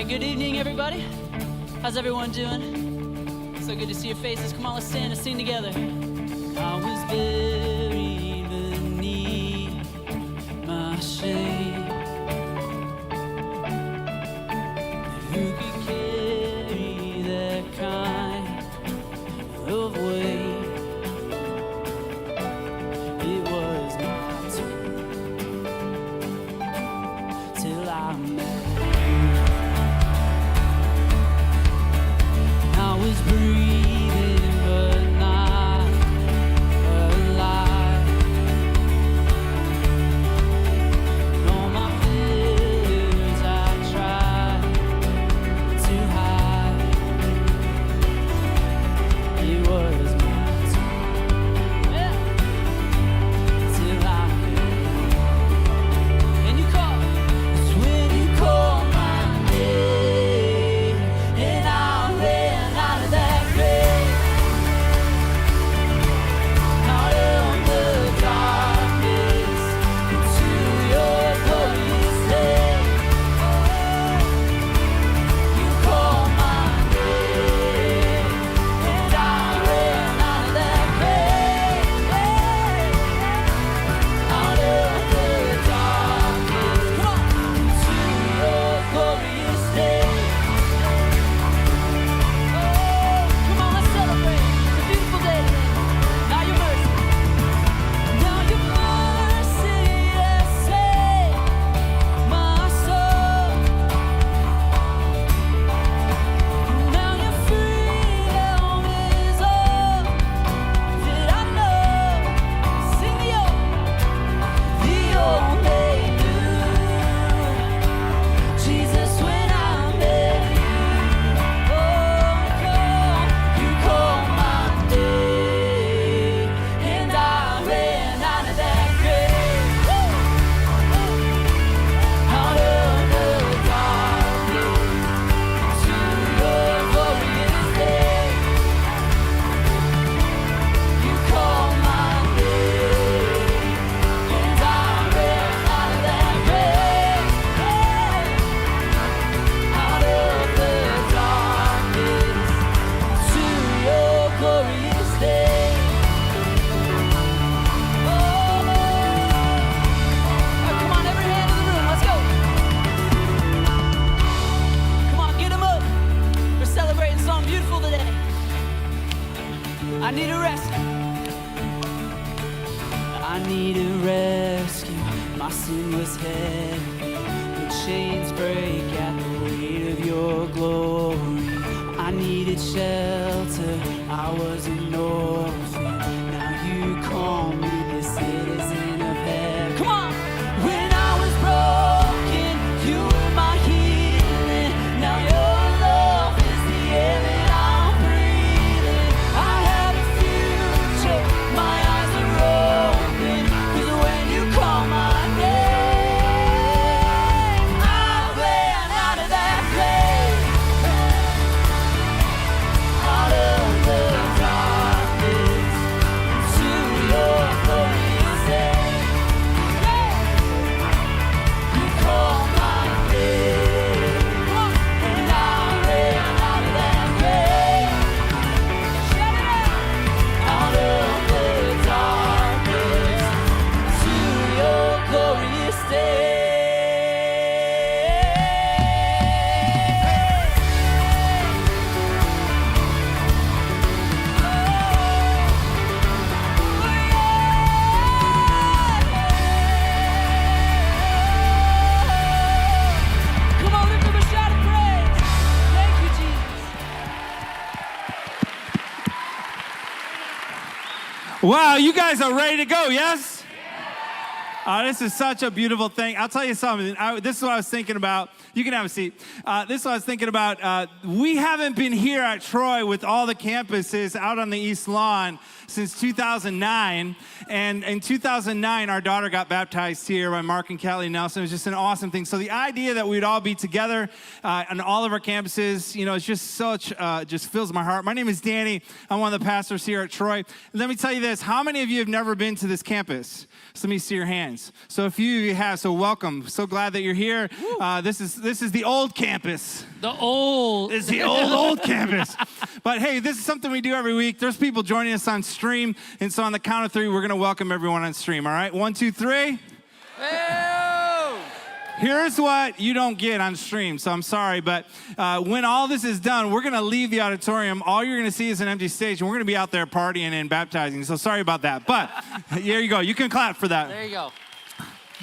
Hey, good evening, everybody. How's everyone doing? So good to see your faces. Come on, let's stand and sing together. I was buried beneath my shame. Who could carry that kind of weight? It was my turn till I met. I was breathing but not alive. And all my fears I tried to hide. It was my turn till I met. And you call, it's when you call my name, and I ran out of that grave, out of the darkness, into your glorious day. You call my name, and I ran out of that grave, out of the darkness, into your glorious day. Come on, let's celebrate. It's a beautiful day today. Now your mercy. Now your mercy has saved my soul. Now your freedom is all that I know. Sing the old they knew. Jesus, when I met you, you called my name, and I ran out of that grave, out of the darkness, to your glorious day. You called my name, and I ran out of that grave, out of the darkness, to your glorious day. Come on, every hand in the room, let's go. Come on, get them up. We're celebrating something beautiful today. I need a rescue. I need a rescue. My sin was heavy. The chains break at the weight of your glory. I needed shelter. I was an orphan. Now you call me a citizen of heaven. Come on. When I was broken, you were my healing. Now your love is the air that I'm breathing. I have a future. My eyes are open. 'Cause when you call my name, I ran out of that grave, out of the darkness, to your glorious day. You call my name, and I ran out of that grave, out of the darkness, to your glorious day. Come on, lift up a shout of praise. Thank you, Jesus. Wow, you guys are ready to go, yes? This is such a beautiful thing. I'll tell you something. This is what I was thinking about. You can have a seat. This is what I was thinking about. We haven't been here at Troy with all the campuses out on the East Lawn since 2009. And in 2009, our daughter got baptized here by Mark and Kelly Nelson. It was just an awesome thing. So the idea that we'd all be together on all of our campuses, you know, it's just such, just fills my heart. My name is Danny. I'm one of the pastors here at Troy. Let me tell you this. How many of you have never been to this campus? So let me see your hands. So a few of you have, so welcome. So glad that you're here. This is is the old campus. It's the old campus. But hey, this is something we do every week. There's people joining us on stream. And so on the count of 3, we're going to welcome everyone on stream. All right? 1, 2, 3. Here's what you don't get on stream, so I'm sorry, but when all this is done, we're going to leave the auditorium. All you're going to see is an empty stage, and we're going to be out there partying and baptizing, so sorry about that. But there you go. You can clap for that. There you go.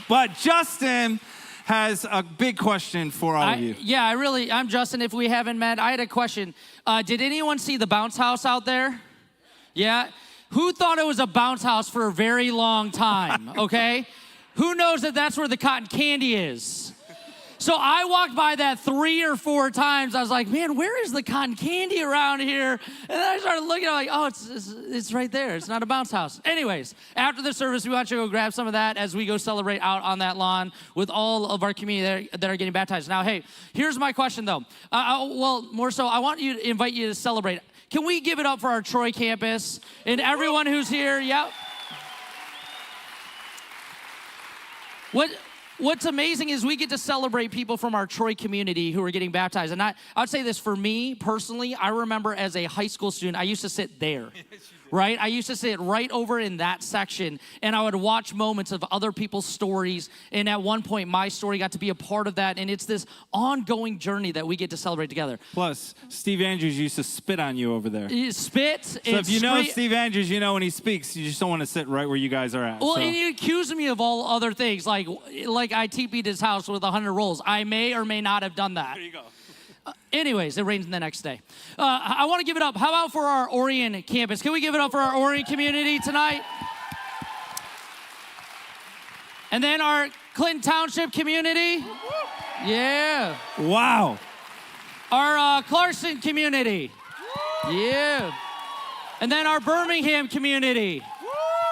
But Justin has a big question for all of you. Yeah, I'm Justin. If we haven't met, I had a question. Did anyone see the bounce house out there? Yeah? Who thought it was a bounce house for a very long time, okay? Who knows that that's where the cotton candy is? So I walked by that 3 or 4 times. I was like, man, where is the cotton candy around here? And then I started looking, I'm like, oh, it's right there. It's not a bounce house. Anyways, after the service, we want you to go grab some of that as we go celebrate out on that lawn with all of our community that are getting baptized. Now, hey, here's my question, though. More so, I want to invite you to celebrate. Can we give it up for our Troy campus and everyone who's here? Yep. What's amazing is we get to celebrate people from our Troy community who are getting baptized. And I would say this for me personally, I remember as a high school student, I used to sit there. Right? I used to sit right over in that section, and I would watch moments of other people's stories. And at one point, my story got to be a part of that. And it's this ongoing journey that we get to celebrate together. Plus, Steve Andrews used to spit on you over there. Spit. So if you know Steve Andrews, you know when he speaks, you just don't want to sit right where you guys are at. Well, so. And he accused me of all other things, like I TP'd his house with 100 rolls. I may or may not have done that. There you go. Anyways, it rains the next day. I want to give it up. How about for our Orion campus? Can we give it up for our Orion community tonight? And then our Clinton Township community. Yeah. Wow. Our Clarkson community. Yeah. And then our Birmingham community.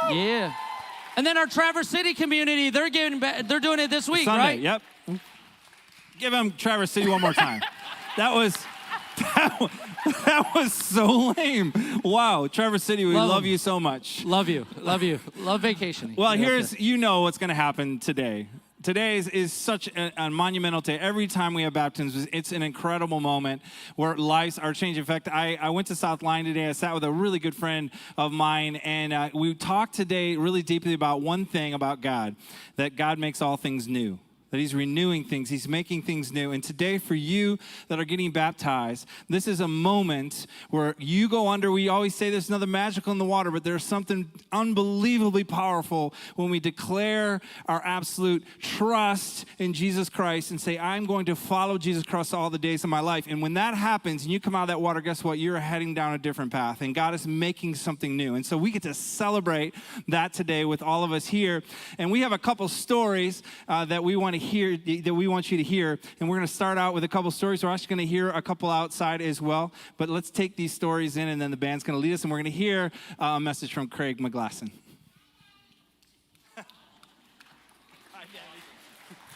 Yeah. And then our Traverse City community. They're doing it this week, Sunday, right? Yep. Give them Traverse City one more time. That was so lame. Wow, Traverse City, we love you so much. Love you. Love vacationing. Well, you know what's going to happen today. Today is such a monumental day. Every time we have baptisms, it's an incredible moment where lives are changed. In fact, I went to South Line today. I sat with a really good friend of mine, and we talked today really deeply about one thing about God, that God makes all things new. That he's renewing things, he's making things new. And today for you that are getting baptized, this is a moment where you go under, we always say there's another magical in the water, but there's something unbelievably powerful when we declare our absolute trust in Jesus Christ and say, I'm going to follow Jesus Christ all the days of my life. And when that happens and you come out of that water, guess what? You're heading down a different path and God is making something new. And so we get to celebrate that today with all of us here. And we have a couple stories that we want to hear, that we want you to hear, and we're going to start out with a couple stories. We're actually going to hear a couple outside as well, but let's take these stories in, and then the band's going to lead us, and we're going to hear a message from Craig McGlasson.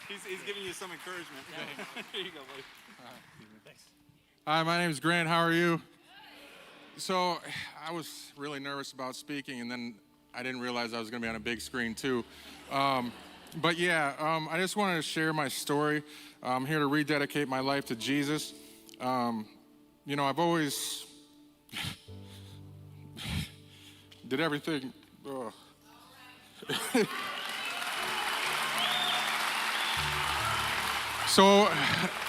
He's giving you some encouragement. Here you go, buddy. Thanks. Hi, my name is Grant. How are you? So I was really nervous about speaking, and then I didn't realize I was going to be on a big screen too. But yeah, I just wanted to share my story. I'm here to rededicate my life to Jesus. You know, I've always did everything. So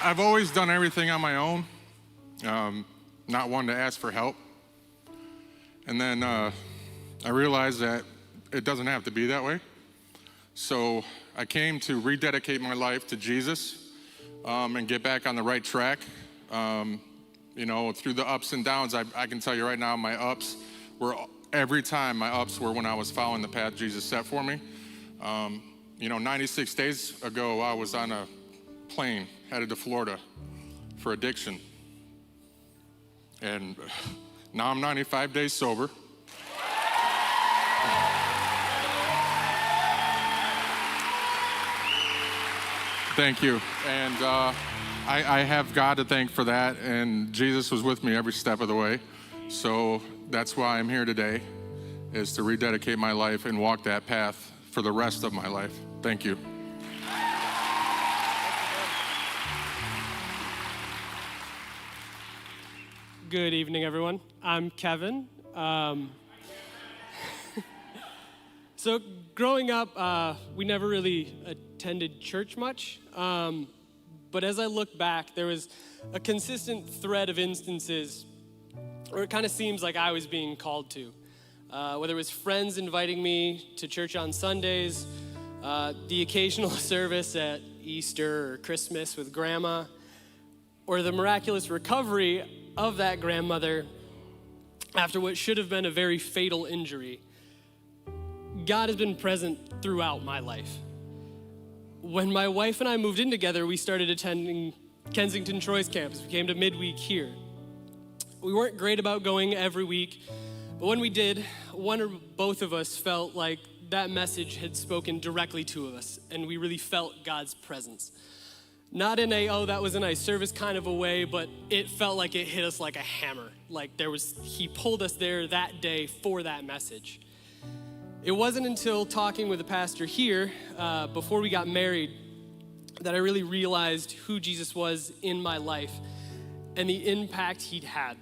I've always done everything on my own, not one to ask for help. And then I realized that it doesn't have to be that way. So I came to rededicate my life to Jesus and get back on the right track. You know, through the ups and downs, I can tell you right now, my ups were, every time my ups were when I was following the path Jesus set for me. You know, 96 days ago, I was on a plane headed to Florida for addiction. And now I'm 95 days sober. Thank you. And I have God to thank for that, and Jesus was with me every step of the way. So that's why I'm here today, is to rededicate my life and walk that path for the rest of my life. Thank you. Good evening, everyone. I'm Kevin. So growing up, we never really attended church much. But as I look back, there was a consistent thread of instances where it kind of seems like I was being called to. Whether it was friends inviting me to church on Sundays, the occasional service at Easter or Christmas with grandma, or the miraculous recovery of that grandmother after what should have been a very fatal injury. God has been present throughout my life. When my wife and I moved in together, we started attending Kensington Troy's campus. We came to Midweek here. We weren't great about going every week, but when we did, one or both of us felt like that message had spoken directly to us, and we really felt God's presence. Not in a, oh, that was a nice service kind of a way, but it felt like it hit us like a hammer. Like he pulled us there that day for that message. It wasn't until talking with the pastor here, before we got married, that I really realized who Jesus was in my life and the impact he'd had.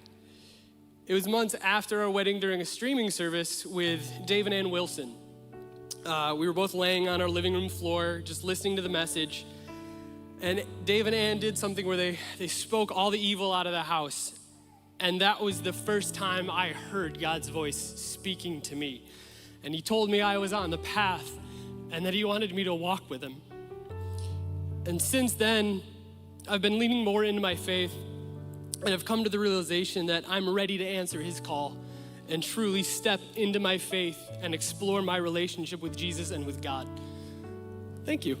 It was months after our wedding during a streaming service with Dave and Ann Wilson. We were both laying on our living room floor, just listening to the message. And Dave and Ann did something where they spoke all the evil out of the house. And that was the first time I heard God's voice speaking to me. And he told me I was on the path and that he wanted me to walk with him. And since then, I've been leaning more into my faith and have come to the realization that I'm ready to answer his call and truly step into my faith and explore my relationship with Jesus and with God. Thank you.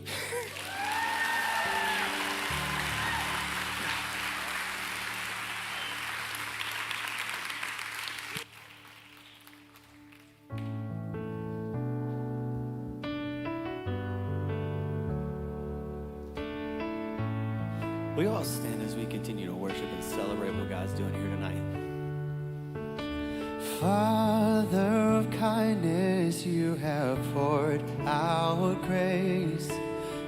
We all stand as we continue to worship and celebrate what God's doing here tonight. Father of kindness, you have poured out grace.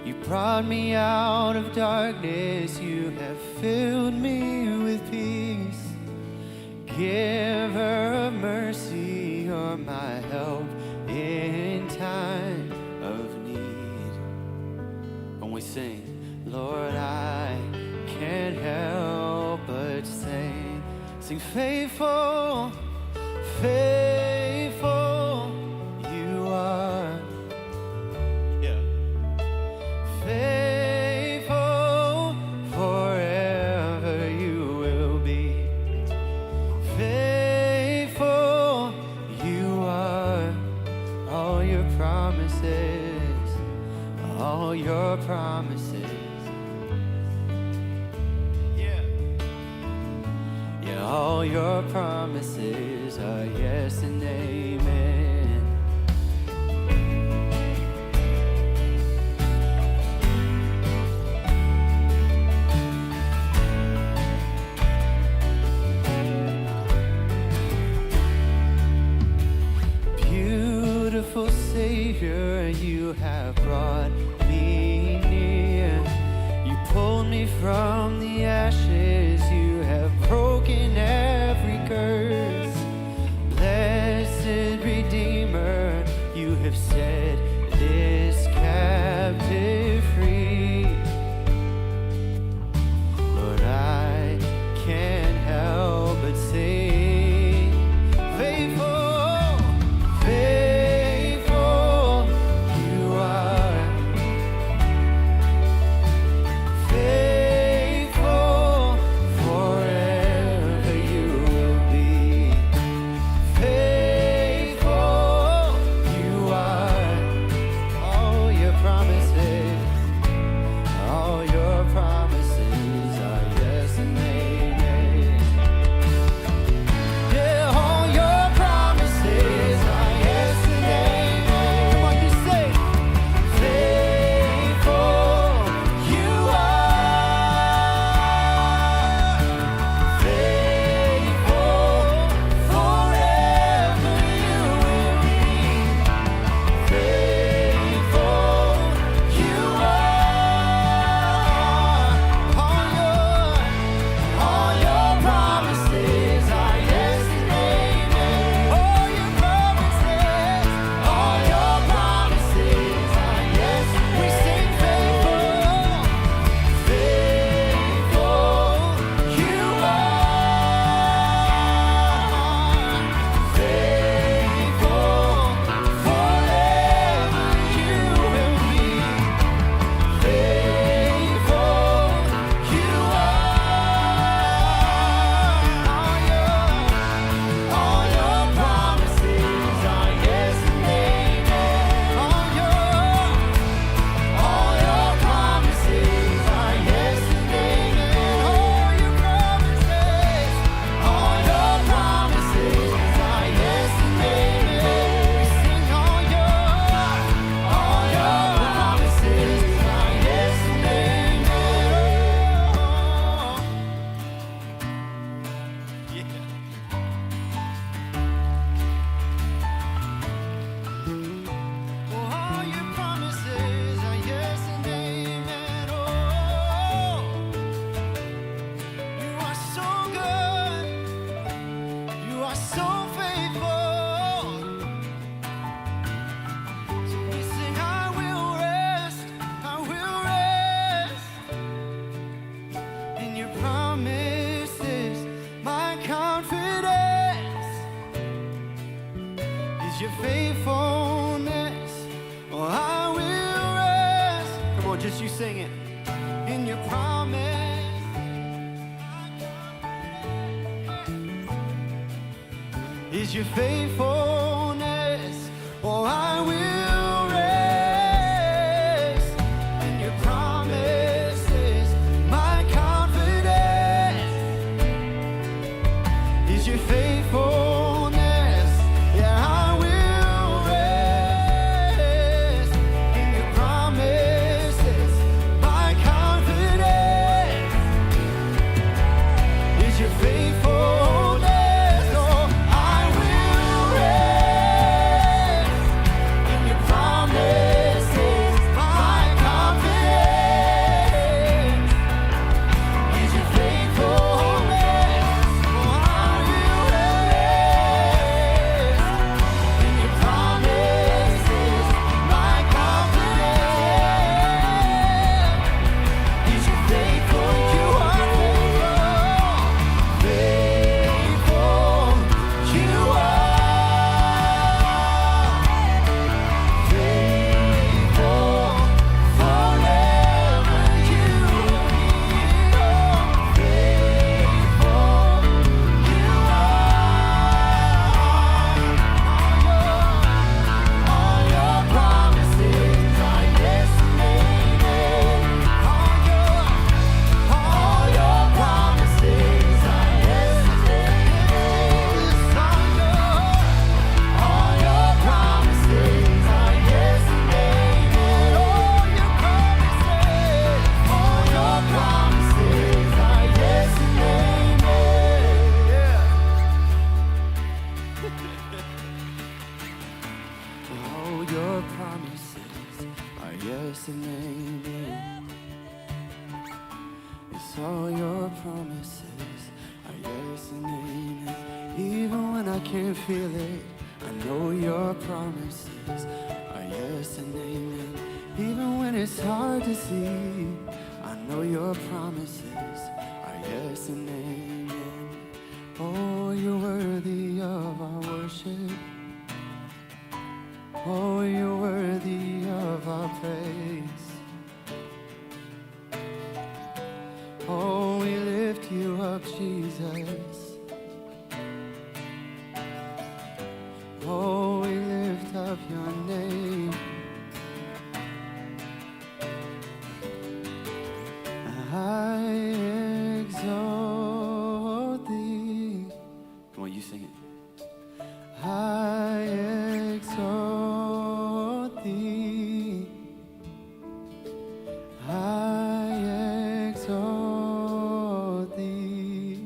You brought me out of darkness. You have filled me with peace. Giver of mercy, you're my help in time of need. When we sing, Lord, I can't help but sing faithful, faithful you are. Yeah. Faithful forever you will be. Faithful you are. All your promises, all your promises. All your promises are yes and amen. Beautiful Savior, you have brought me near. You pulled me from the ashes. You have broken every curse. Blessed Redeemer, you have set this captive free. Lord, I can't help but sing faithful, faithful you are. Faithful is your faithfulness. Oh, I will rest. Come on, just you sing it. In your promise is your faithfulness. Oh, I will rest in your promises. My confidence is your faithfulness. Yeah, I will rest in your promises. My confidence is your faithfulness. Oh, I will rest in your promises. My confidence is your faithfulness. Oh, I will rest in your promises. My confidence is your faithful. You are faithful. Faithful. You are faithful. Forever you will be. Faithful. You are. All your promises are yes and amen. All your promises are yes and amen. All your promises are yes and amen. All your promises are yes and amen. All your promises are yes and amen. Yes, all your promises are yes and amen. Even when I can't feel it, I know your promises are yes and amen. Even when it's hard to see, I know your promises are yes and amen. Oh, you're worthy of our worship. Oh, you're worthy of our praise. Oh, we lift you up, Jesus. Oh, we lift up your name. I exalt thee. Come on, you sing it. I exalt thee. I exalt thee.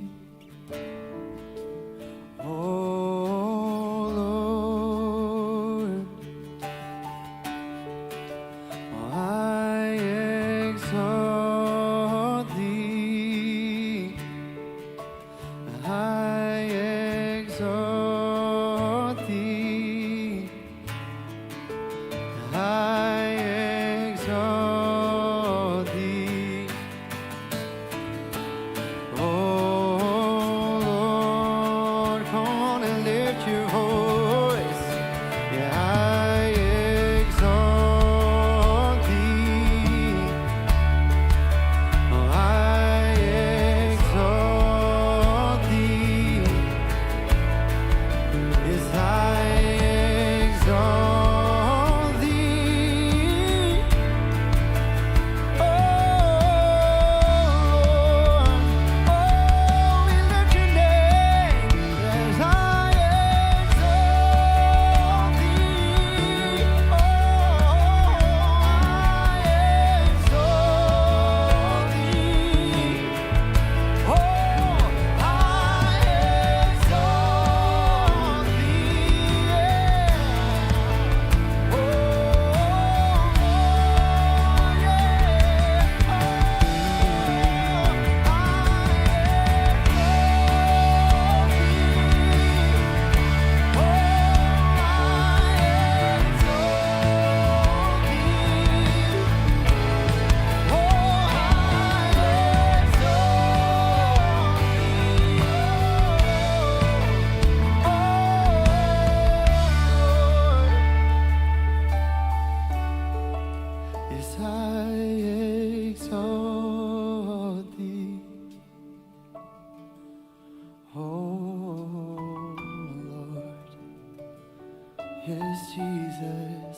Yes, Jesus,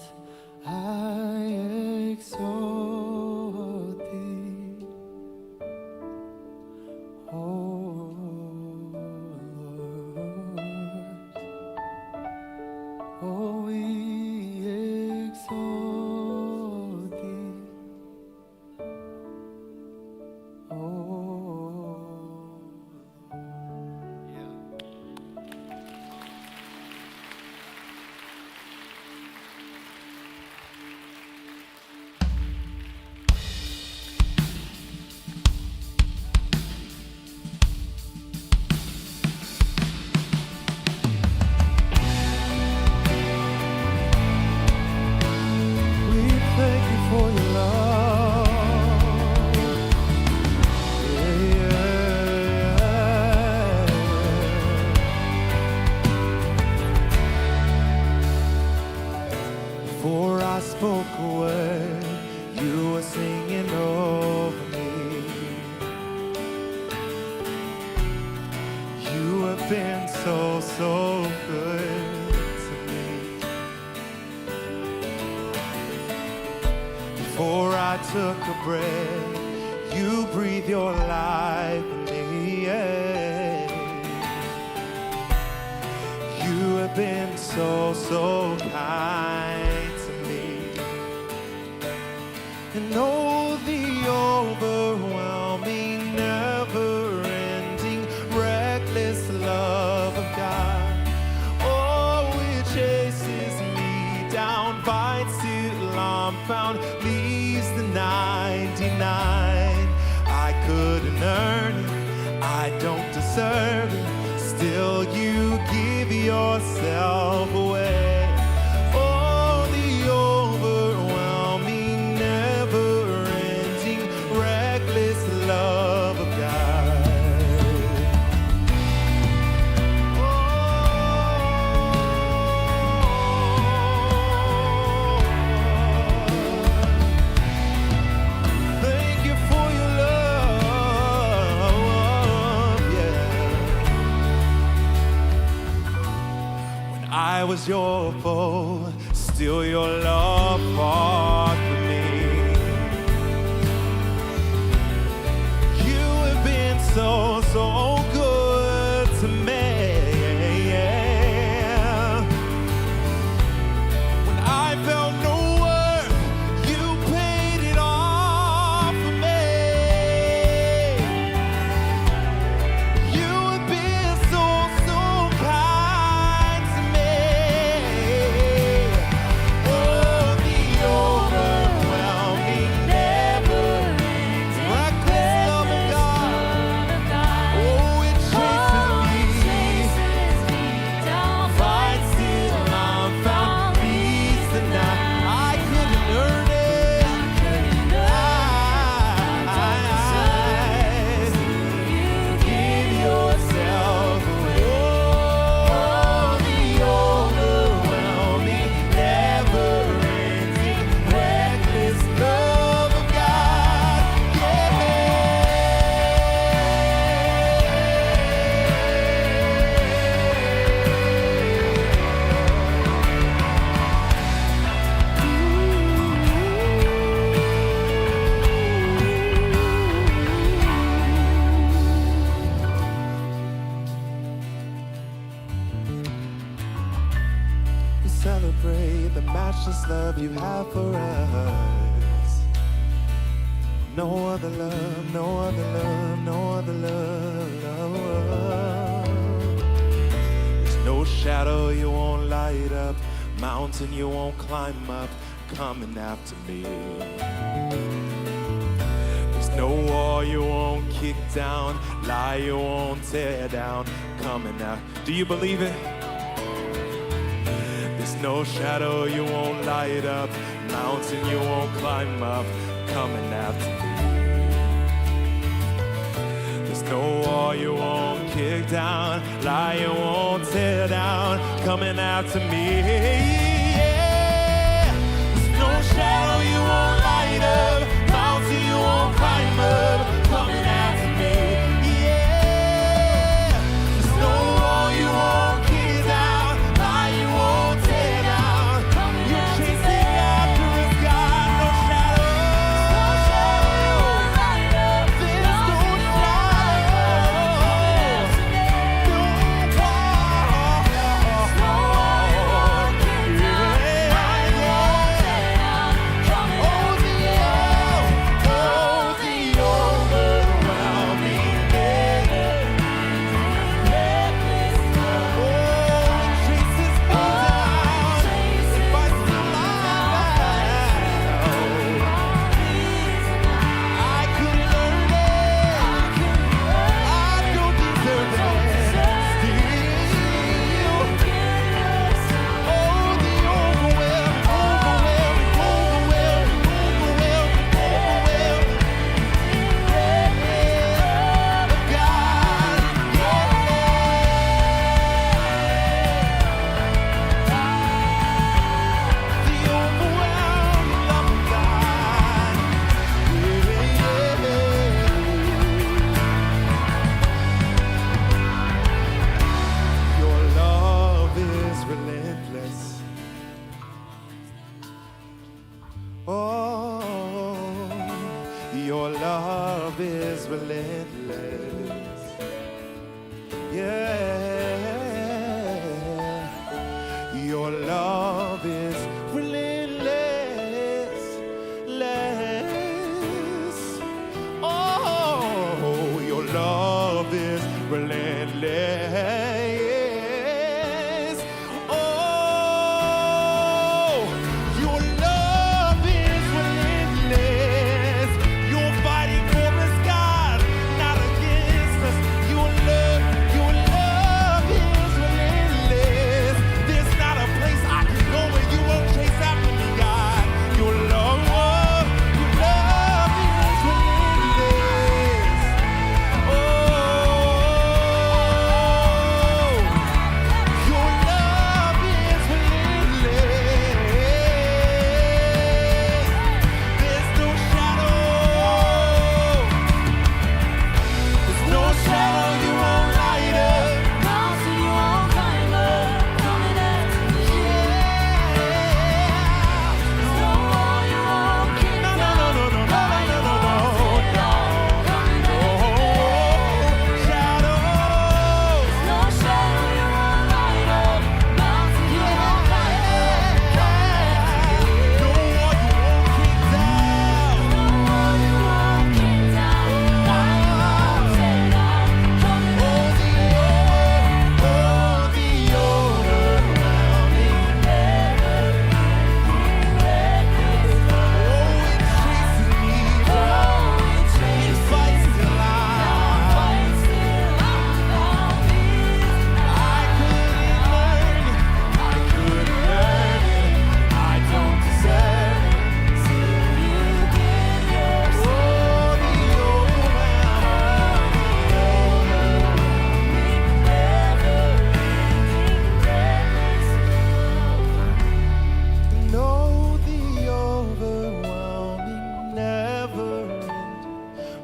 I exalt thee. Oh Lord, oh we exalt thee. Oh, yeah. We thank you for your love. Yeah. Before I spoke a word, you were singing over me. You have been so good to me. Before I took a breath, you breathed your life in me. Yeah. You have been so kind to me. And oh, the overwhelming, never-ending, reckless love of God. Oh, it chases me down, fights till I'm found, leaves the 99. I couldn't earn it, I don't deserve it, still you give yourself away. Oh, the overwhelming, never-ending, reckless love of God. Thank you for your love, yeah. When I was your foe, still your love fought for me. You have been so good to me. When I felt no worth, you paid it all for me. You have been so kind to me. Oh, the overwhelming, never-ending, reckless love of God. Oh, it chases me down, fights till I'm found, leaves the night. I couldn't earn it. Give yourself away. Oh, the overwhelming, never-ending, reckless love of God. We celebrate the matchless love you have for us. No other love, no other love, no other love. There's no shadow you won't light up, mountain you won't climb up, coming after me. There's no wall you won't kick down, lie you won't tear down, coming out. Do you believe it? There's no shadow you won't light up, mountain you won't climb up, coming after me. There's no wall you won't kick down, lie you won't tear down, coming after me. Yeah. There's no shadow you won't light up, mountain you won't climb up, coming after me. Yeah. There's no wall you won't kick down, lie you won't tear down. relentless. Oh, your love is relentless. Yeah, your love is relentless. Oh, your love is relentless.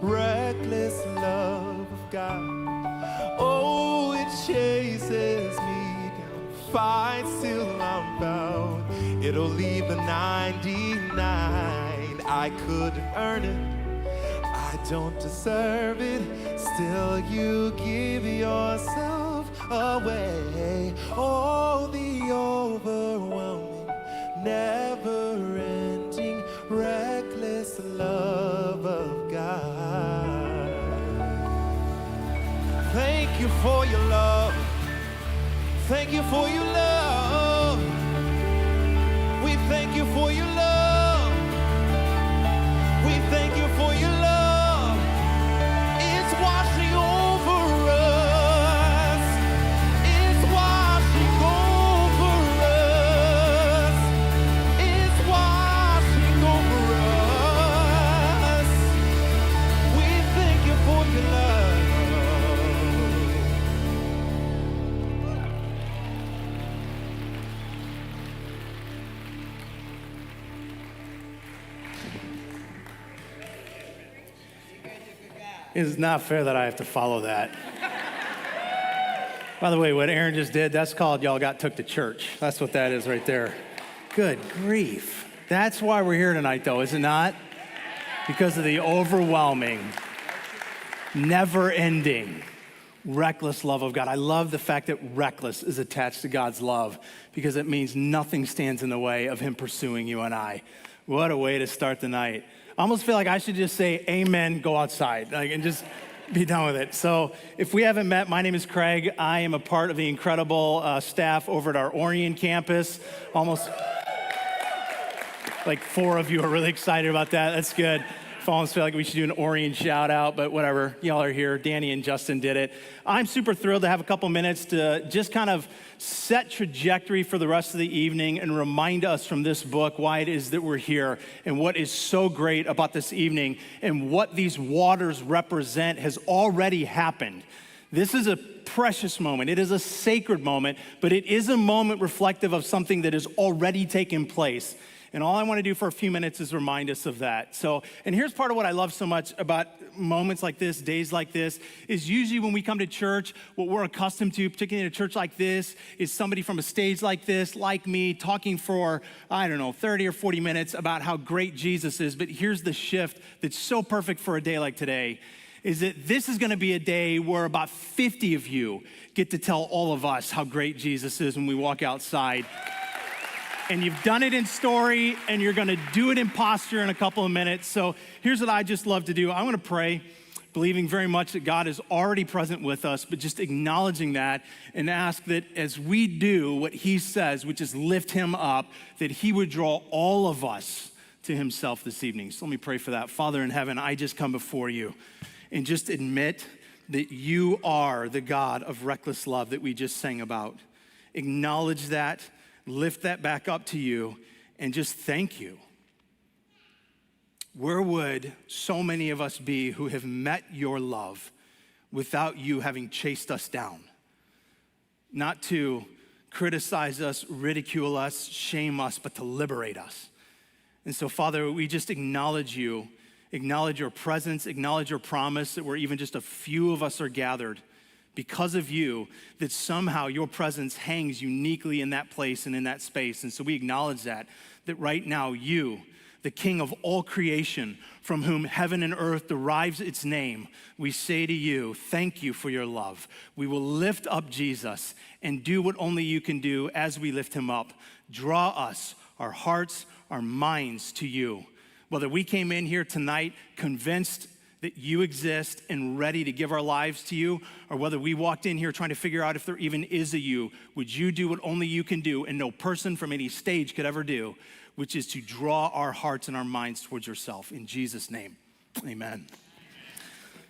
Reckless love of God. Oh, it chases me down, fights till I'm found. It'll leave the 99. I couldn't earn it, I don't deserve it. Still, you give yourself away. Oh, the overwhelming, never-ending, reckless love of God. Thank you for your love. Thank you for your love. We thank you for your love. We thank you for your love. It's washing over us. It's washing over us. It's washing over us. We thank you for your love. It is not fair that I have to follow that. By the way, what Aaron just did, that's called y'all got took to church. That's what that is right there. Good grief. That's why we're here tonight, though, is it not? Because of the overwhelming, never-ending, reckless love of God. I love the fact that reckless is attached to God's love because it means nothing stands in the way of him pursuing you and I. What a way to start the night. I almost feel like I should just say amen, go outside, and just be done with it. So if we haven't met, my name is Craig. I am a part of the incredible staff over at our Orion campus. Almost like 4 of you are really excited about that. That's good. I almost feel like we should do an Orion shout out, but whatever. Y'all are here. Danny and Justin did it. I'm super thrilled to have a couple minutes to just kind of set trajectory for the rest of the evening and remind us from this book why it is that we're here and what is so great about this evening and what these waters represent has already happened. This is a precious moment. It is a sacred moment, but it is a moment reflective of something that has already taken place. And all I want to do for a few minutes is remind us of that. So, and here's part of what I love so much about moments like this, days like this, is usually when we come to church, what we're accustomed to, particularly in a church like this, is somebody from a stage like this, like me, talking for, 30 or 40 minutes about how great Jesus is. But here's the shift that's so perfect for a day like today, is that this is gonna be a day where about 50 of you get to tell all of us how great Jesus is when we walk outside. And you've done it in story, and you're gonna do it in posture in a couple of minutes. So here's what I just love to do. I wanna pray, believing very much that God is already present with us, but just acknowledging that and ask that as we do what he says, which is lift him up, that he would draw all of us to himself this evening. So let me pray for that. Father in heaven, I just come before you and just admit that you are the God of reckless love that we just sang about. Acknowledge that, lift that back up to you, and just thank you. Where would so many of us be who have met your love without you having chased us down? Not to criticize us, ridicule us, shame us, but to liberate us. And so, Father, we just acknowledge you, acknowledge your presence, acknowledge your promise that where even just a few of us are gathered because of you, that somehow your presence hangs uniquely in that place and in that space. And so we acknowledge that right now you, the King of all creation, from whom heaven and earth derives its name, we say to you, thank you for your love. We will lift up Jesus and do what only you can do as we lift him up. Draw us, our hearts, our minds to you. Whether we came in here tonight convinced that you exist and ready to give our lives to you, or whether we walked in here trying to figure out if there even is a you, would you do what only you can do and no person from any stage could ever do, which is to draw our hearts and our minds towards yourself. In Jesus' name, amen.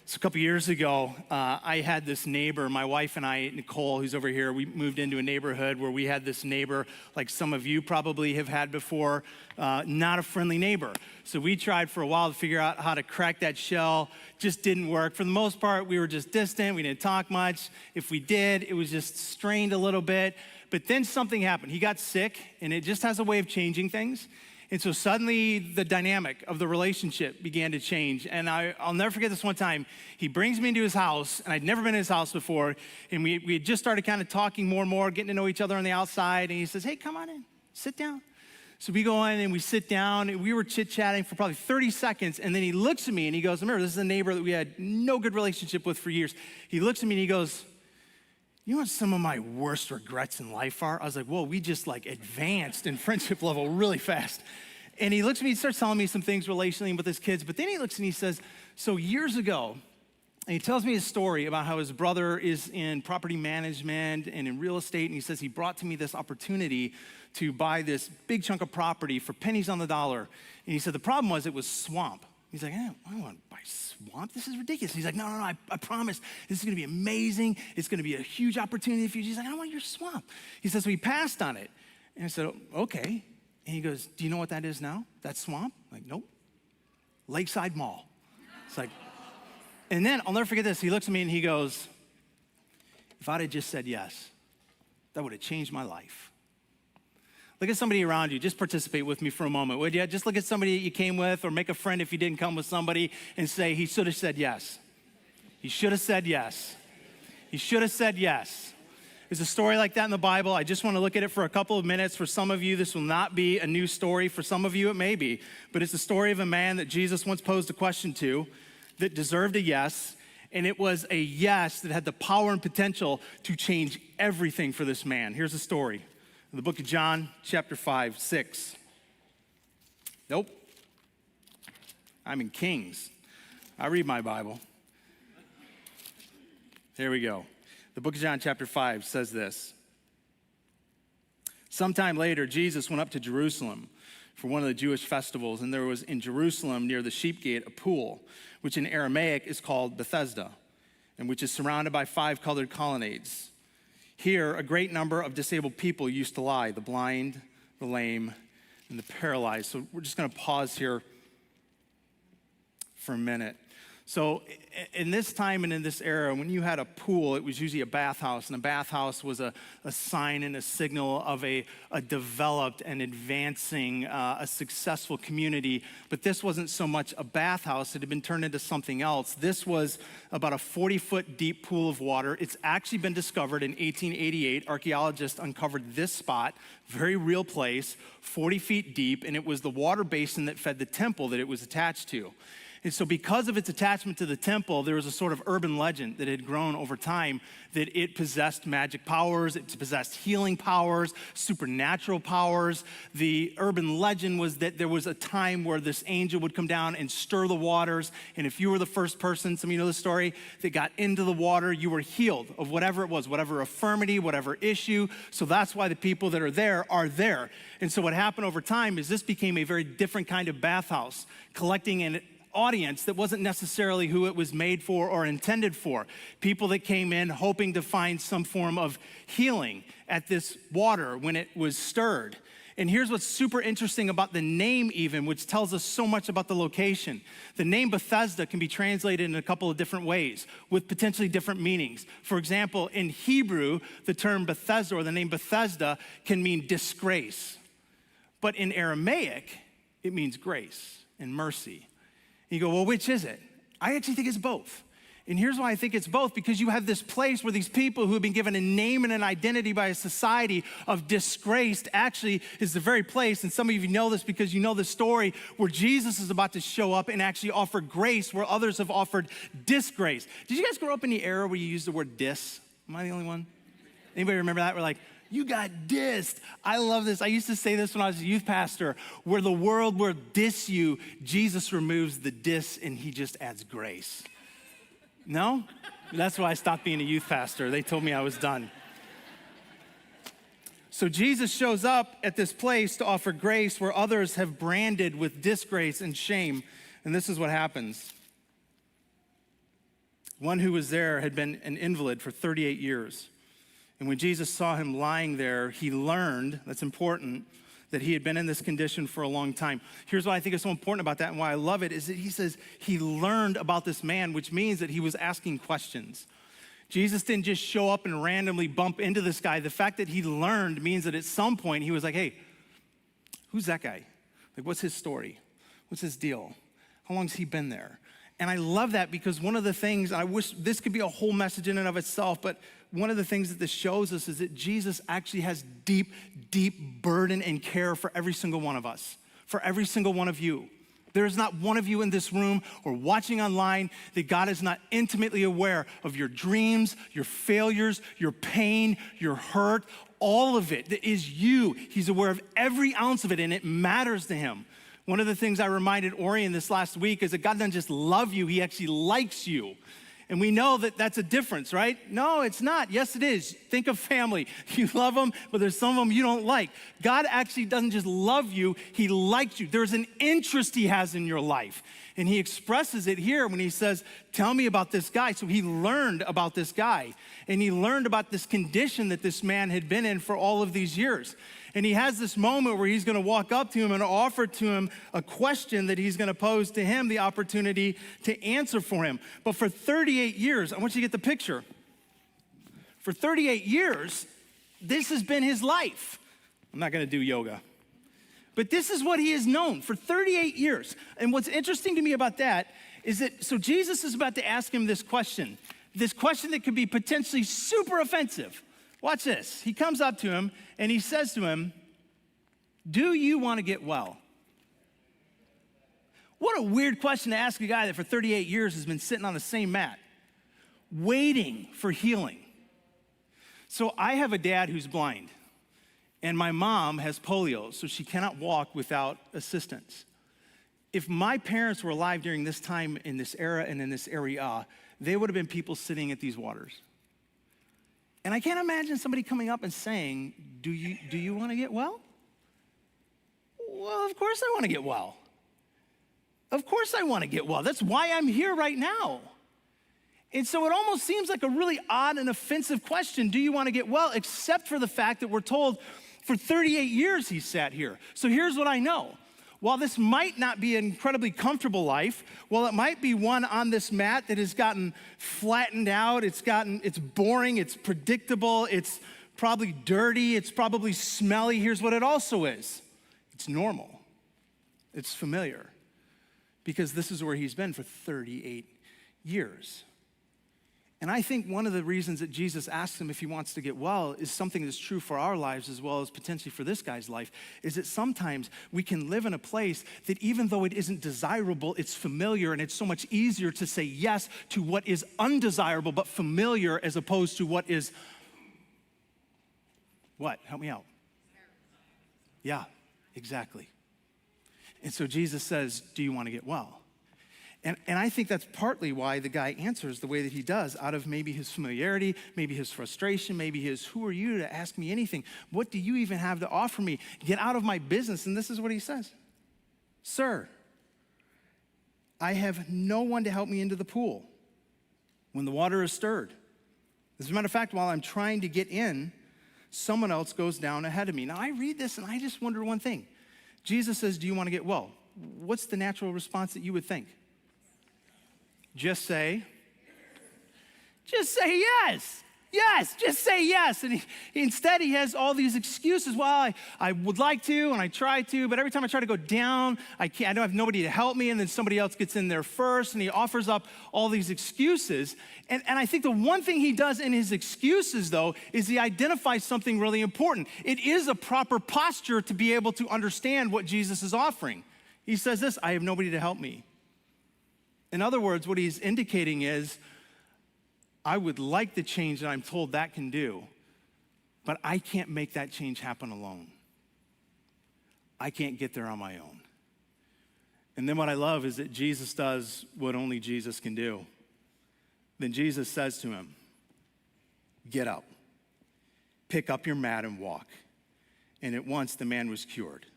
So a couple years ago, I had this neighbor, my wife and I, Nicole, who's over here, we moved into a neighborhood where we had this neighbor, like some of you probably have had before, not a friendly neighbor. So we tried for a while to figure out how to crack that shell, just didn't work. For the most part, we were just distant, we didn't talk much. If we did, it was just strained a little bit. But then something happened. He got sick, and it just has a way of changing things. And so suddenly the dynamic of the relationship began to change. And I'll never forget this one time. He brings me into his house, and I'd never been in his house before. And we had just started kind of talking more and more, getting to know each other on the outside. And he says, hey, come on in, sit down. So we go in and we sit down, and we were chit-chatting for probably 30 seconds. And then he looks at me and he goes, remember, this is a neighbor that we had no good relationship with for years. He looks at me and he goes, you know what some of my worst regrets in life are? I was like, whoa, we just like advanced in friendship level really fast. And he looks at me, he starts telling me some things relationally with his kids, but then he looks and he says, so years ago, and he tells me a story about how his brother is in property management and in real estate, and he says he brought to me this opportunity to buy this big chunk of property for pennies on the dollar. And he said the problem was it was swamp. He's like, I don't want to buy swamp. This is ridiculous. He's like, no, I promise. This is going to be amazing. It's going to be a huge opportunity in the future. He's like, I don't want your swamp. He says, so he passed on it. And I said, okay. And he goes, do you know what that is now? That swamp? I'm like, nope. Lakeside Mall. It's like, and then I'll never forget this. He looks at me and he goes, if I'd have just said yes, that would have changed my life. Look at somebody around you. Just participate with me for a moment, would you? Just look at somebody that you came with, or make a friend if you didn't come with somebody, and say, he should have said yes. He should have said yes. He should have said yes. There's a story like that in the Bible. I just want to look at it for a couple of minutes. For some of you, this will not be a new story. For some of you, it may be. But it's the story of a man that Jesus once posed a question to that deserved a yes. And it was a yes that had the power and potential to change everything for this man. Here's the story. In the book of John, chapter 5, 6. Nope. I'm in Kings. I read my Bible. Here we go. The book of John, chapter 5, says this. Sometime later, Jesus went up to Jerusalem for one of the Jewish festivals, and there was in Jerusalem near the sheep gate a pool, which in Aramaic is called Bethesda, and which is surrounded by 5 colored colonnades. Here, a great number of disabled people used to lie, the blind, the lame, and the paralyzed. So we're just going to pause here for a minute. So in this time and in this era, when you had a pool, it was usually a bathhouse, and a bathhouse was a sign and a signal of a developed and advancing, a successful community. But this wasn't so much a bathhouse. It had been turned into something else. This was about a 40-foot deep pool of water. It's actually been discovered in 1888. Archaeologists uncovered this spot, very real place, 40 feet deep, and it was the water basin that fed the temple that it was attached to. And so because of its attachment to the temple, there was a sort of urban legend that had grown over time that it possessed magic powers, it possessed healing powers, supernatural powers. The urban legend was that there was a time where this angel would come down and stir the waters, and if you were the first person, some of you know the story, that got into the water, you were healed of whatever it was, whatever infirmity, whatever issue. So that's why the people that are there are there. And so what happened over time is this became a very different kind of bathhouse, collecting an audience that wasn't necessarily who it was made for or intended for. People that came in hoping to find some form of healing at this water when it was stirred. And here's what's super interesting about the name even, which tells us so much about the location. The name Bethesda can be translated in a couple of different ways with potentially different meanings. For example, in Hebrew, the term Bethesda or the name Bethesda can mean disgrace. But in Aramaic, it means grace and mercy. You go, well, which is it? I actually think it's both. And here's why I think it's both, because you have this place where these people who have been given a name and an identity by a society of disgraced actually is the very place, and some of you know this because you know the story, where Jesus is about to show up and actually offer grace where others have offered disgrace. Did you guys grow up in the era where you used the word dis? Am I the only one? Anybody remember that? We're like, you got dissed. I love this. I used to say this when I was a youth pastor. Where the world will diss you, Jesus removes the diss and he just adds grace. No? That's why I stopped being a youth pastor. They told me I was done. So Jesus shows up at this place to offer grace where others have branded with disgrace and shame. And this is what happens. One who was there had been an invalid for 38 years. And when Jesus saw him lying there, he learned, that's important, that he had been in this condition for a long time. Here's why I think it's so important about that and why I love it, is that he says he learned about this man, which means that he was asking questions. Jesus didn't just show up and randomly bump into this guy. The fact that he learned means that at some point he was like, hey, who's that guy? Like, what's his story? What's his deal? How long's he been there? And I love that because one of the things, I wish this could be a whole message in and of itself, but one of the things that this shows us is that Jesus actually has deep, deep burden and care for every single one of us, for every single one of you. There is not one of you in this room or watching online that God is not intimately aware of your dreams, your failures, your pain, your hurt, all of it that is you. He's aware of every ounce of it, and it matters to him. One of the things I reminded Orion this last week is that God doesn't just love you, he actually likes you. And we know that that's a difference, right? No, it's not. Yes, it is. Think of family. You love them, but there's some of them you don't like. God actually doesn't just love you, he likes you. There's an interest he has in your life. And he expresses it here when he says, tell me about this guy. So he learned about this guy. And he learned about this condition that this man had been in for all of these years. And he has this moment where he's going to walk up to him and offer to him a question that he's going to pose to him, the opportunity to answer for him. But for 38 years, I want you to get the picture. For 38 years, this has been his life. I'm not going to do yoga. But this is what he has known for 38 years. And what's interesting to me about that is that, so Jesus is about to ask him this question that could be potentially super offensive. Watch this. He comes up to him and he says to him, do you want to get well? What a weird question to ask a guy that for 38 years has been sitting on the same mat, waiting for healing. So I have a dad who's blind, and my mom has polio, so she cannot walk without assistance. If my parents were alive during this time, in this era, and in this area, they would have been people sitting at these waters. And I can't imagine somebody coming up and saying, do you want to get well? Well, of course I want to get well. Of course I want to get well. That's why I'm here right now. And so it almost seems like a really odd and offensive question, do you want to get well? Except for the fact that we're told for 38 years he sat here. So here's what I know. while this might not be an incredibly comfortable life, while it might be one on this mat that has gotten flattened out, it's boring, it's predictable, it's probably dirty, it's probably smelly, here's what it also is. It's normal. It's familiar. Because this is where he's been for 38 years. And I think one of the reasons that Jesus asks him if he wants to get well is something that's true for our lives as well as potentially for this guy's life, is that sometimes we can live in a place that even though it isn't desirable, it's familiar, and it's so much easier to say yes to what is undesirable but familiar as opposed to what is, what? Help me out. Yeah, exactly. And so Jesus says, do you want to get well? And I think that's partly why the guy answers the way that he does, out of maybe his familiarity, maybe his frustration, maybe his, who are you to ask me anything? What do you even have to offer me? Get out of my business. And this is what he says. Sir, I have no one to help me into the pool when the water is stirred. As a matter of fact, while I'm trying to get in, someone else goes down ahead of me. Now I read this and I just wonder one thing. Jesus says, do you want to get well? What's the natural response that you would think? Just say yes. Yes, just say yes. And instead he has all these excuses. Well, I would like to, and I try to, but every time I try to go down, I can't. I don't have nobody to help me, and then somebody else gets in there first, and he offers up all these excuses. And I think the one thing he does in his excuses, though, is he identifies something really important. It is a proper posture to be able to understand what Jesus is offering. He says this, I have nobody to help me. In other words, what he's indicating is, I would like the change that I'm told that can do, but I can't make that change happen alone. I can't get there on my own. And then what I love is that Jesus does what only Jesus can do. Then Jesus says to him, get up, pick up your mat and walk. And at once the man was cured.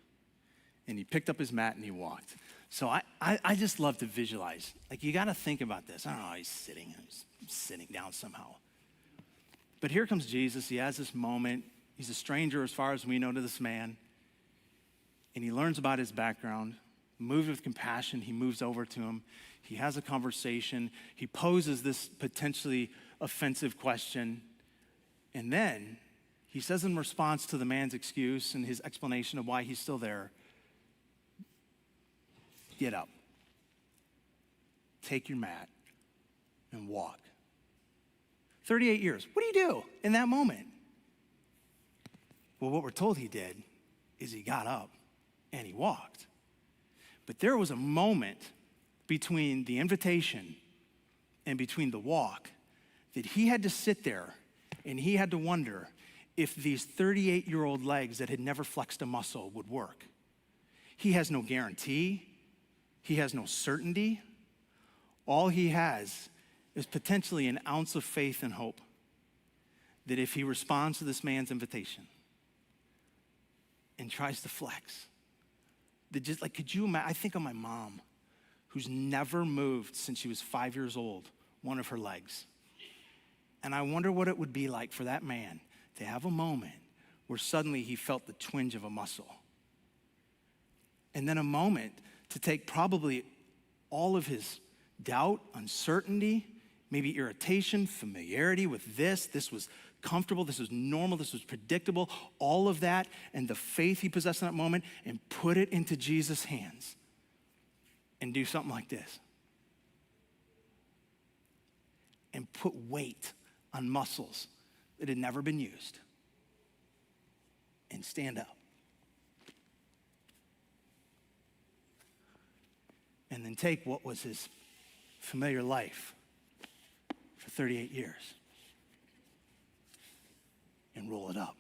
And he picked up his mat and he walked. So I just love to visualize. Like, you got to think about this. I don't know, he's sitting down somehow. But here comes Jesus. He has this moment. He's a stranger as far as we know to this man. And he learns about his background. Moved with compassion, he moves over to him. He has a conversation. He poses this potentially offensive question. And then he says in response to the man's excuse and his explanation of why he's still there, get up, take your mat, and walk. 38 years. What do you do in that moment? Well, what we're told he did is he got up and he walked. But there was a moment between the invitation and between the walk that he had to sit there and he had to wonder if these 38-year-old legs that had never flexed a muscle would work. He has no guarantee. He has no certainty. All he has is potentially an ounce of faith and hope that if he responds to this man's invitation and tries to flex, that just like, could you imagine? I think of my mom, who's never moved since she was 5 years old, one of her legs. And I wonder what it would be like for that man to have a moment where suddenly he felt the twinge of a muscle. And then a moment to take probably all of his doubt, uncertainty, maybe irritation, familiarity with this. This was comfortable, this was normal, this was predictable, all of that, and the faith he possessed in that moment, and put it into Jesus' hands and do something like this. And put weight on muscles that had never been used and stand up. And then take what was his familiar life for 38 years and roll it up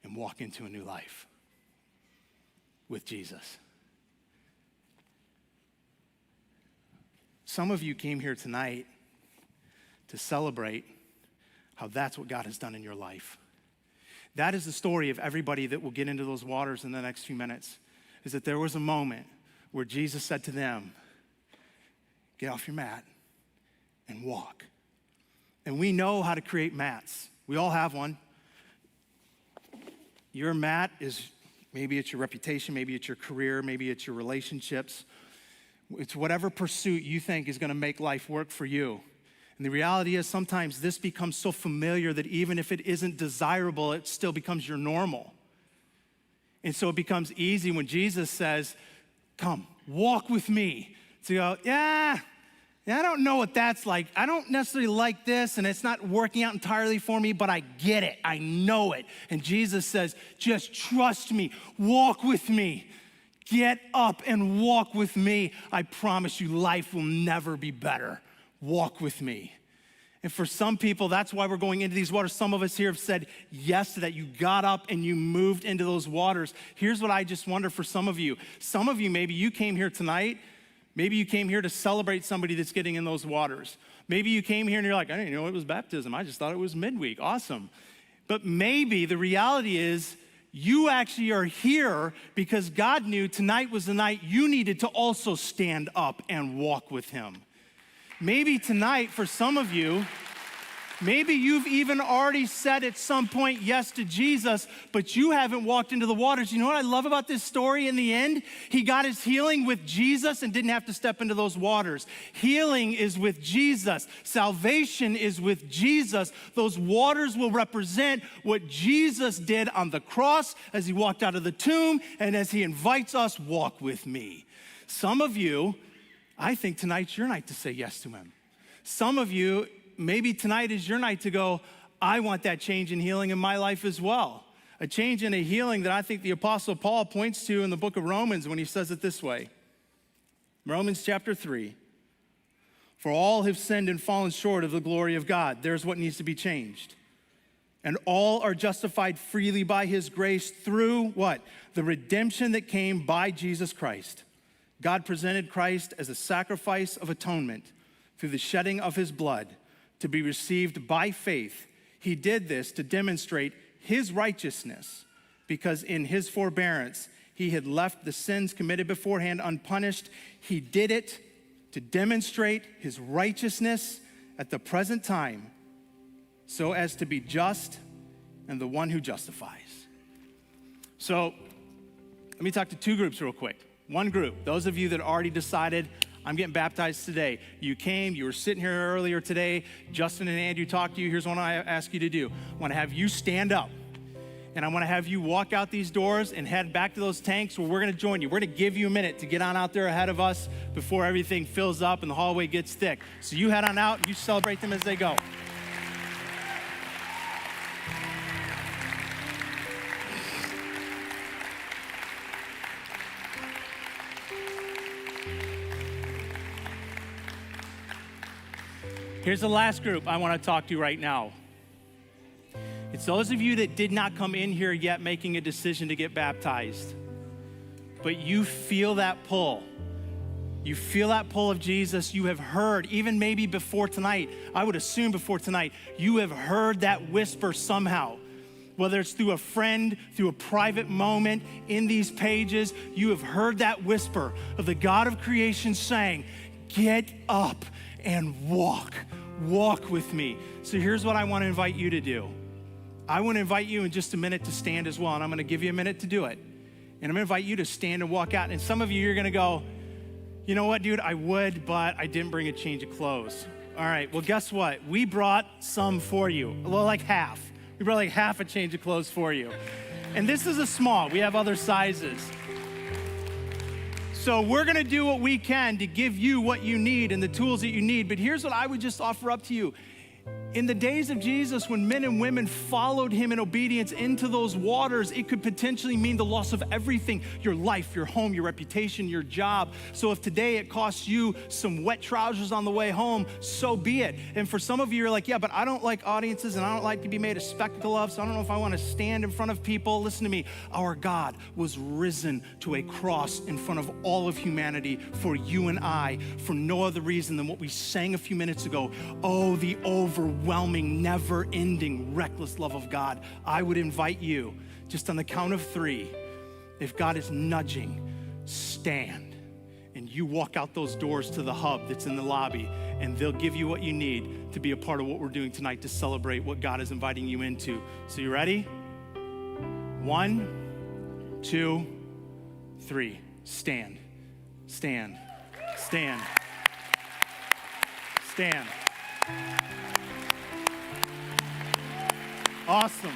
and walk into a new life with Jesus. Some of you came here tonight to celebrate how that's what God has done in your life. That is the story of everybody that will get into those waters in the next few minutes, is that there was a moment where Jesus said to them, get off your mat and walk. And we know how to create mats. We all have one. Your mat is Maybe it's your reputation, maybe it's your career, maybe it's your relationships. It's whatever pursuit you think is gonna make life work for you. And the reality is sometimes this becomes so familiar that even if it isn't desirable, it still becomes your normal. And so it becomes easy when Jesus says, come, walk with me. To go, I don't know what that's like. I don't necessarily like this, and it's not working out entirely for me, but I get it. I know it. And Jesus says, just trust me. Walk with me. Get up and walk with me. I promise you, life will never be better. Walk with me. And for some people, that's why we're going into these waters. Some of us here have said yes to that. You got up and you moved into those waters. Here's what I just wonder for some of you. Some of you, maybe you came here tonight. Maybe you came here to celebrate somebody that's getting in those waters. Maybe you came here and you're like, I didn't know it was baptism. I just thought it was midweek. Awesome. But maybe the reality is you actually are here because God knew tonight was the night you needed to also stand up and walk with him. Maybe tonight, for some of you, maybe you've even already said at some point yes to Jesus, but you haven't walked into the waters. You know what I love about this story in the end? He got his healing with Jesus and didn't have to step into those waters. Healing is with Jesus. Salvation is with Jesus. Those waters will represent what Jesus did on the cross as he walked out of the tomb and as he invites us, walk with me. Some of you, I think tonight's your night to say yes to him. Some of you, maybe tonight is your night to go, I want that change and healing in my life as well. A change and a healing that I think the Apostle Paul points to in the book of Romans when he says it this way. Romans chapter 3. For all have sinned and fallen short of the glory of God. There's what needs to be changed. And all are justified freely by his grace through what? The redemption that came by Jesus Christ. God presented Christ as a sacrifice of atonement through the shedding of his blood to be received by faith. He did this to demonstrate his righteousness because in his forbearance, he had left the sins committed beforehand unpunished. He did it to demonstrate his righteousness at the present time so as to be just and the one who justifies. So let me talk to two groups real quick. One group, those of you that already decided, I'm getting baptized today. You came, you were sitting here earlier today. Justin and Andrew talked to you. Here's what I ask you to do. I want to have you stand up. And I want to have you walk out these doors and head back to those tanks where we're going to join you. We're going to give you a minute to get on out there ahead of us before everything fills up and the hallway gets thick. So you head on out and you celebrate them as they go. Here's the last group I want to talk to right now. It's those of you that did not come in here yet making a decision to get baptized, but you feel that pull. You feel that pull of Jesus. You have heard, even maybe before tonight, I would assume before tonight, you have heard that whisper somehow. Whether it's through a friend, through a private moment, in these pages, you have heard that whisper of the God of creation saying, get up and walk with me. So here's what I want to invite you to do. I want to invite you in just a minute to stand as well, and I'm going to give you a minute to do it. And I'm going to invite you to stand and walk out. And some of you, you're going to go, you know what, dude, I would, but I didn't bring a change of clothes. All right, well, guess what? We brought some for you, well, like half. We brought like half a change of clothes for you. And this is a small. We have other sizes. So we're gonna do what we can to give you what you need and the tools that you need. But here's what I would just offer up to you. In the days of Jesus, when men and women followed him in obedience into those waters, it could potentially mean the loss of everything, your life, your home, your reputation, your job. So if today it costs you some wet trousers on the way home, so be it. And for some of you, you're like, yeah, but I don't like audiences and I don't like to be made a spectacle of, so I don't know if I want to stand in front of people. Listen to me. Our God was risen to a cross in front of all of humanity for you and I, for no other reason than what we sang a few minutes ago. Oh, the overwhelming, never-ending, reckless love of God. I would invite you, just on the count of 3, if God is nudging, stand. And you walk out those doors to the hub that's in the lobby, and they'll give you what you need to be a part of what we're doing tonight to celebrate what God is inviting you into. So you ready? 1, 2, 3. Stand, stand, stand, stand. Awesome.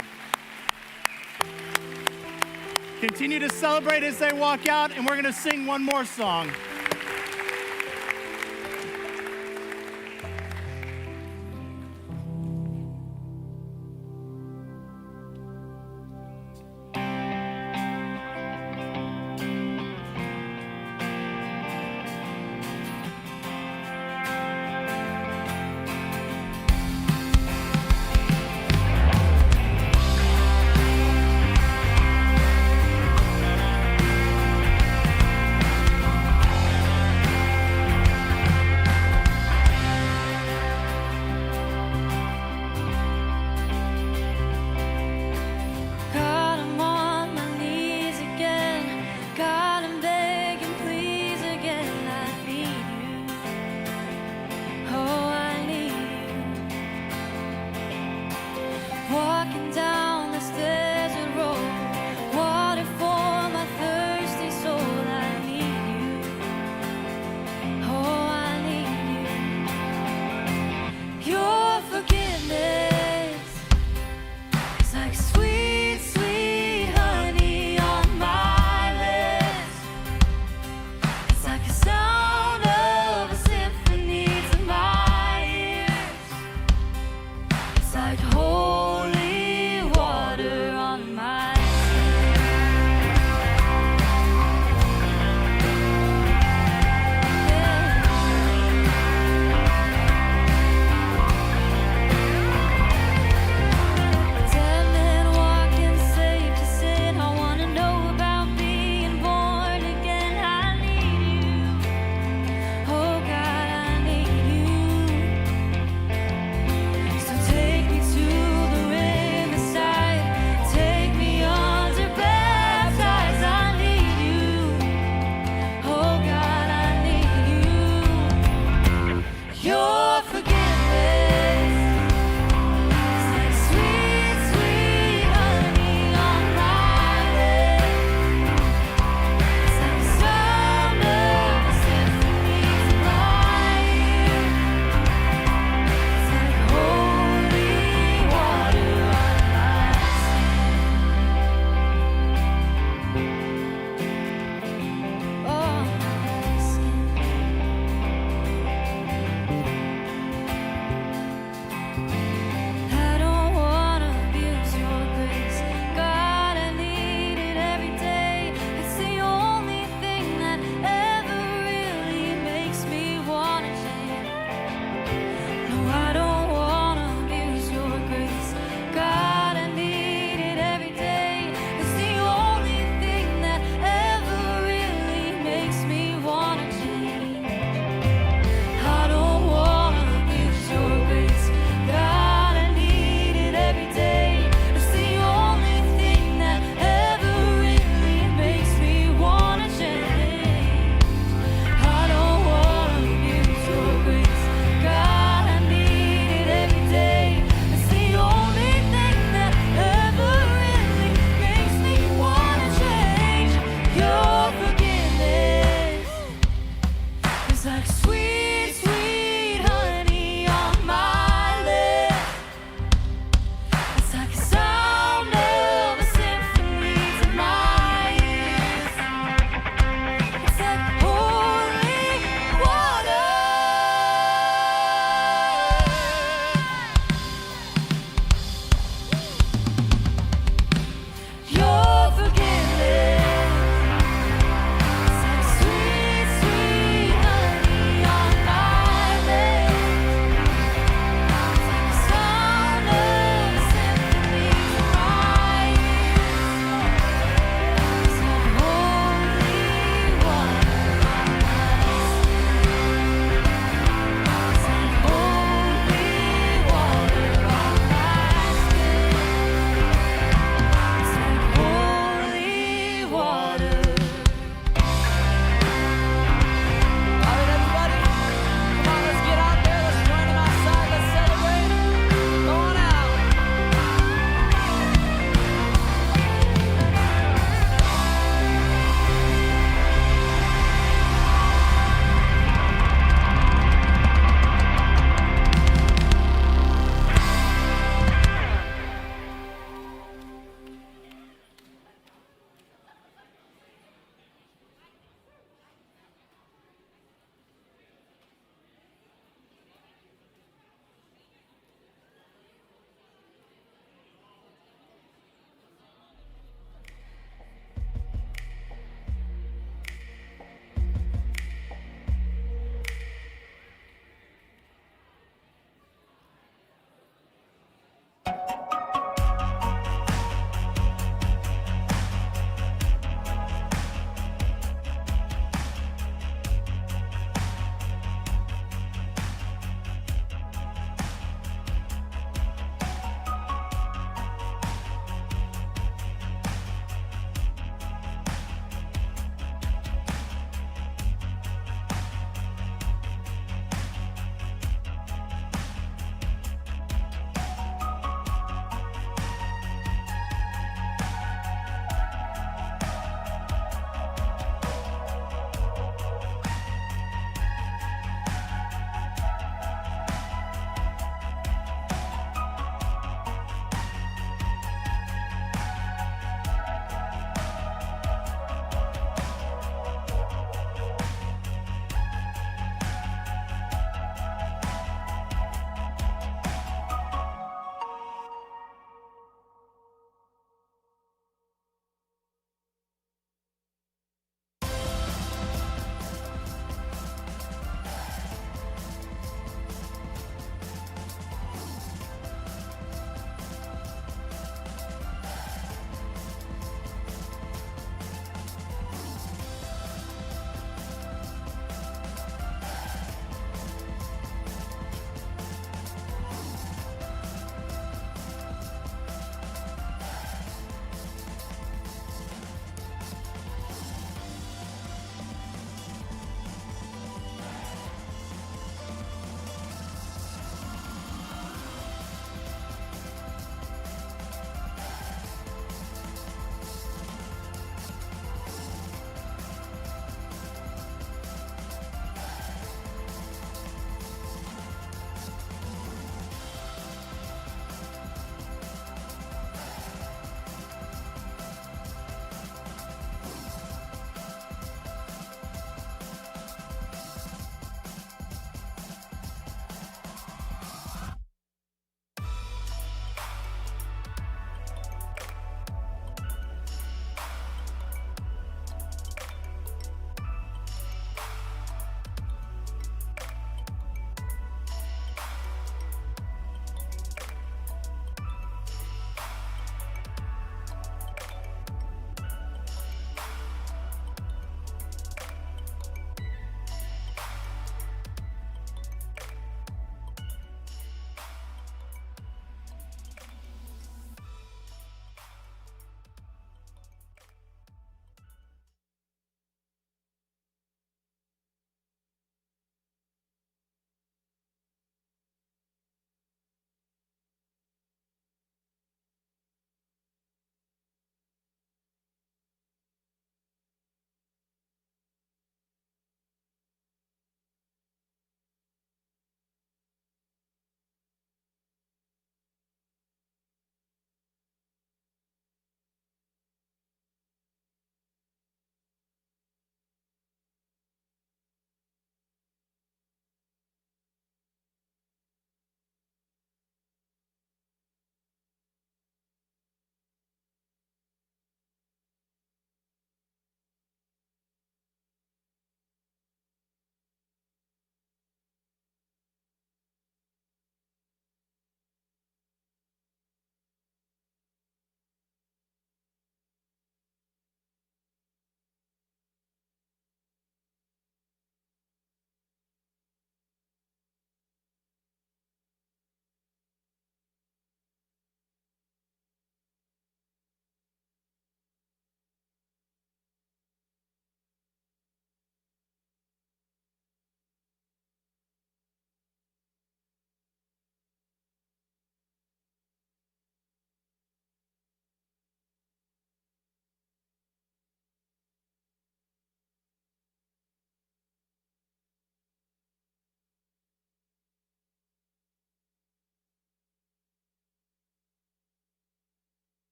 Continue to celebrate as they walk out, and we're going to sing one more song.